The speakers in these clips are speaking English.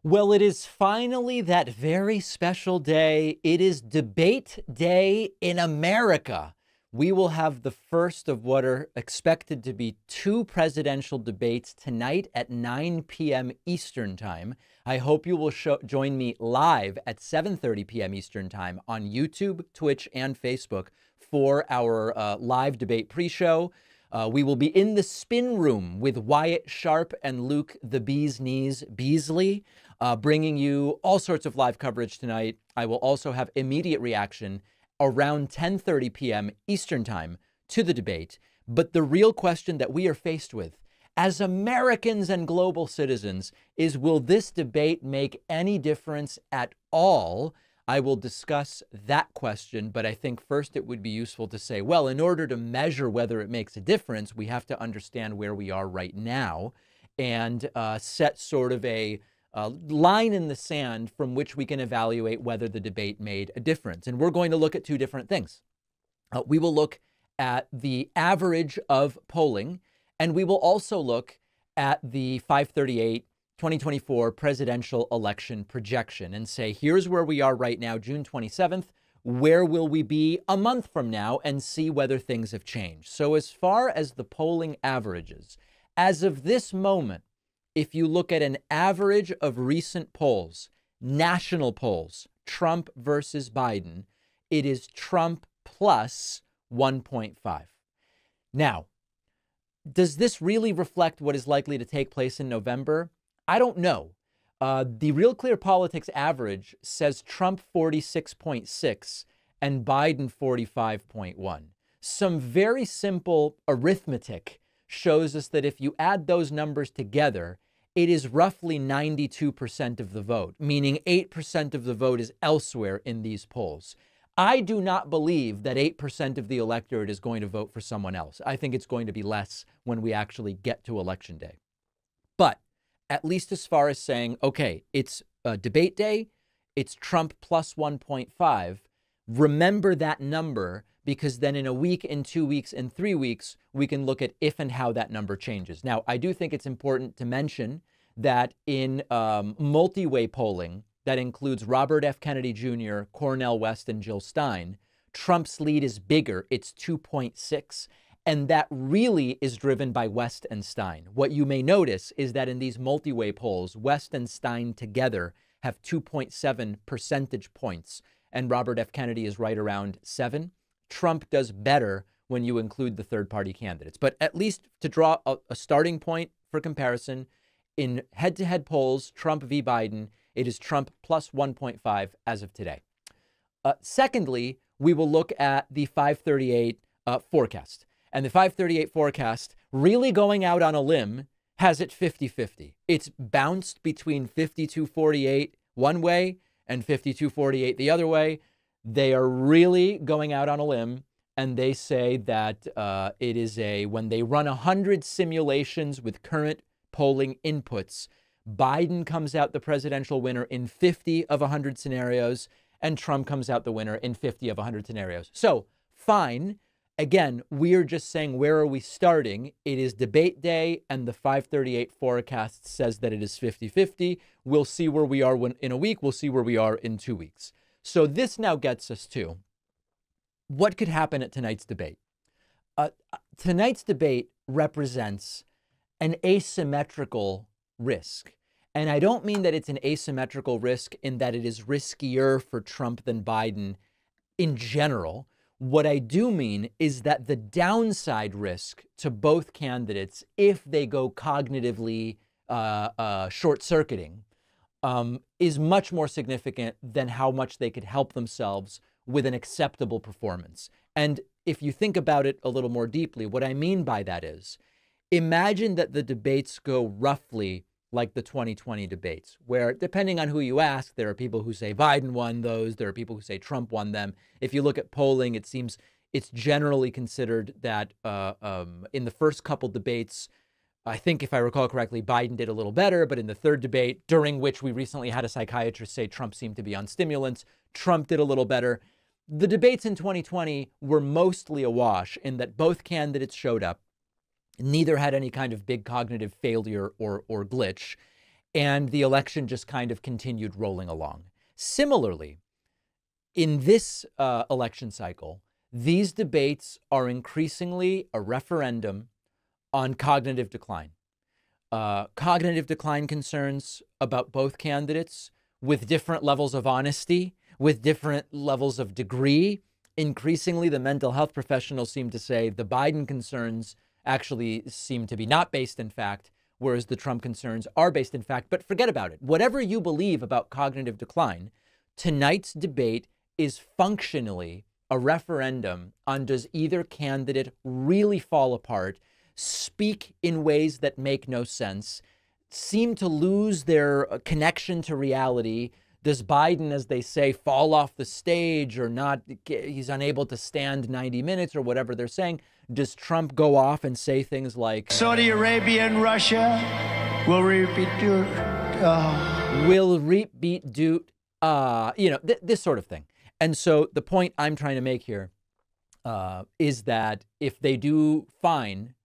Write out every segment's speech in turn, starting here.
Well, it is finally that very special day. It is debate day in America. We will have the first of what are expected to be two presidential debates tonight at 9 p.m. Eastern Time. I hope you will join me live at 7:30 p.m. Eastern Time on YouTube, Twitch, and Facebook for our live debate pre-show. We will be in the spin room with Wyatt Sharp and Luke the Bee's Knees Beasley, bringing you all sorts of live coverage tonight. I will also have immediate reaction around 10:30 p.m. Eastern Time to the debate. But the real question that we are faced with as Americans and global citizens is, will this debate make any difference at all? I will discuss that question, but I think first it would be useful to say, well, in order to measure whether it makes a difference, we have to understand where we are right now and set sort of a line in the sand from which we can evaluate whether the debate made a difference. And we're going to look at two different things. We will look at the average of polling, and we will also look at the 538 2024 presidential election projection and say, here's where we are right now, June 27th. Where will we be a month from now, and see whether things have changed? So as far as the polling averages, as of this moment, if you look at an average of recent polls, national polls, Trump versus Biden, it is Trump plus 1.5. Now, does this really reflect what is likely to take place in November? I don't know. The Real Clear Politics average says Trump 46.6 and Biden 45.1. Some very simple arithmetic shows us that if you add those numbers together, it is roughly 92% of the vote, meaning 8% of the vote is elsewhere in these polls. I do not believe that 8% of the electorate is going to vote for someone else. I think it's going to be less when we actually get to Election Day. But at least as far as saying, okay, it's debate day, it's Trump plus 1.5, remember that number, because then in a week, in 2 weeks, in 3 weeks, we can look at if and how that number changes. Now, I do think it's important to mention that in multi-way polling, that includes Robert F. Kennedy Jr., Cornel West, and Jill Stein, Trump's lead is bigger. It's 2.6. And that really is driven by West and Stein. What you may notice is that in these multi-way polls, West and Stein together have 2.7 percentage points, and Robert F. Kennedy is right around 7. Trump does better when you include the third-party candidates. But at least to draw a starting point for comparison, in head-to-head polls, Trump v. Biden, it is Trump plus 1.5 as of today. Secondly, we will look at the 538 forecast. And the 538 forecast, really going out on a limb, has it 50-50. It's bounced between 52-48 one way and 52-48 the other way. They are really going out on a limb, and they say that it is when they run 100 simulations with current polling inputs, Biden comes out the presidential winner in 50 of 100 scenarios, and Trump comes out the winner in 50 of 100 scenarios. So, fine. Again, we're just saying, where are we starting? It is debate day, and the 538 forecast says that it is 50-50. We'll see where we are in a week. We'll see where we are in 2 weeks. So this now gets us to what could happen at tonight's debate. Tonight's debate represents an asymmetrical risk. And I don't mean that it's an asymmetrical risk in that it is riskier for Trump than Biden in general. What I do mean is that the downside risk to both candidates, if they go cognitively short-circuiting, is much more significant than how much they could help themselves with an acceptable performance. And if you think about it a little more deeply, what I mean by that is, imagine that the debates go roughly like the 2020 debates, where depending on who you ask, there are people who say Biden won those, there are people who say Trump won them. If you look at polling, it seems it's generally considered that in the first couple debates, I think if I recall correctly, Biden did a little better, but in the third debate, during which we recently had a psychiatrist say Trump seemed to be on stimulants, Trump did a little better. The debates in 2020 were mostly a wash in that both candidates showed up. Neither had any kind of big cognitive failure or glitch. and the election just kind of continued rolling along. Similarly, in this election cycle, these debates are increasingly a referendum on cognitive decline. Cognitive decline concerns about both candidates with different levels of honesty, with different levels of degree. Increasingly, the mental health professionals seem to say the Biden concerns actually seem to be not based in fact, whereas the Trump concerns are based in fact. But forget about it. Whatever you believe about cognitive decline, tonight's debate is functionally a referendum on does either candidate really fall apart, speak in ways that make no sense, seem to lose their connection to reality. Does Biden, as they say, fall off the stage or not? He's unable to stand 90 minutes or whatever they're saying. Does Trump go off and say things like Saudi Arabia and Russia will repeat will repeat this sort of thing. And so the point I'm trying to make here is that if they do fine,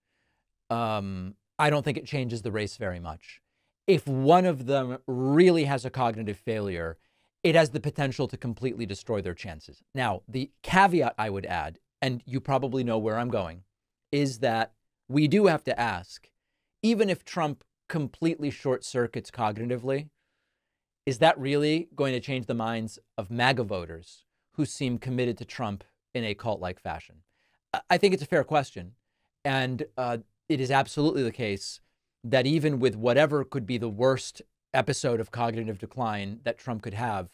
I don't think it changes the race very much. If one of them really has a cognitive failure, it has the potential to completely destroy their chances. Now, the caveat I would add, and you probably know where I'm going, is that we do have to ask, even if Trump completely short circuits cognitively, is that really going to change the minds of MAGA voters who seem committed to Trump in a cult-like fashion? I think it's a fair question. And it is absolutely the case that even with whatever could be the worst episode of cognitive decline that Trump could have,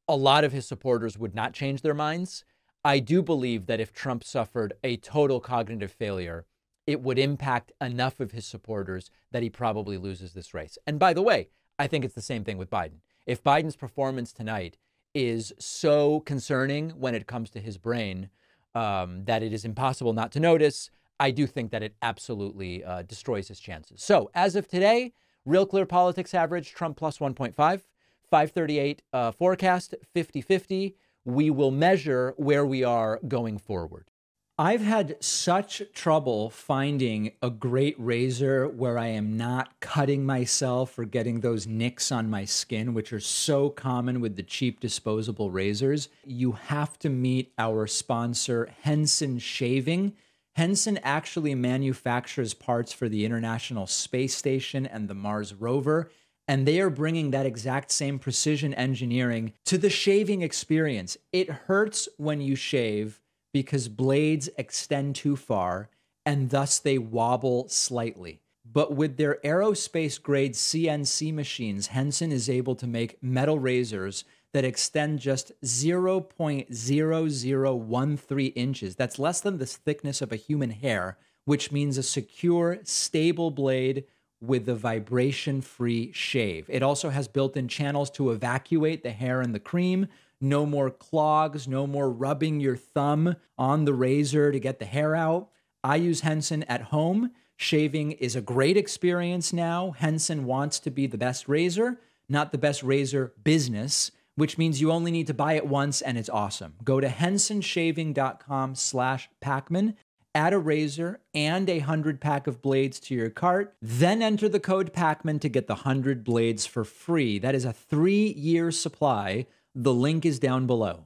a lot of his supporters would not change their minds. I do believe that if Trump suffered a total cognitive failure, it would impact enough of his supporters that he probably loses this race. And by the way, I think it's the same thing with Biden. If Biden's performance tonight is so concerning when it comes to his brain that it is impossible not to notice, I do think that it absolutely destroys his chances. So as of today, Real Clear Politics average, Trump plus 1.5, 538 forecast, 50-50. We will measure where we are going forward. I've had such trouble finding a great razor where I am not cutting myself or getting those nicks on my skin, which are so common with the cheap disposable razors. You have to meet our sponsor, Henson Shaving. Henson actually manufactures parts for the International Space Station and the Mars rover, and they are bringing that exact same precision engineering to the shaving experience. It hurts when you shave because blades extend too far, and thus they wobble slightly. But with their aerospace-grade CNC machines, Henson is able to make metal razors that extend just 0.0013 inches. That's less than the thickness of a human hair, which means a secure, stable blade with a vibration-free shave. It also has built-in channels to evacuate the hair and the cream. No more clogs, no more rubbing your thumb on the razor to get the hair out. I use Henson at home. Shaving is a great experience now. Henson wants to be the best razor, not the best razor business, which means you only need to buy it once and it's awesome. Go to hensonshaving.com/Pacman, add a razor and a 100-pack of blades to your cart, then enter the code Pacman to get the 100 blades for free. That is a 3-year supply. The link is down below.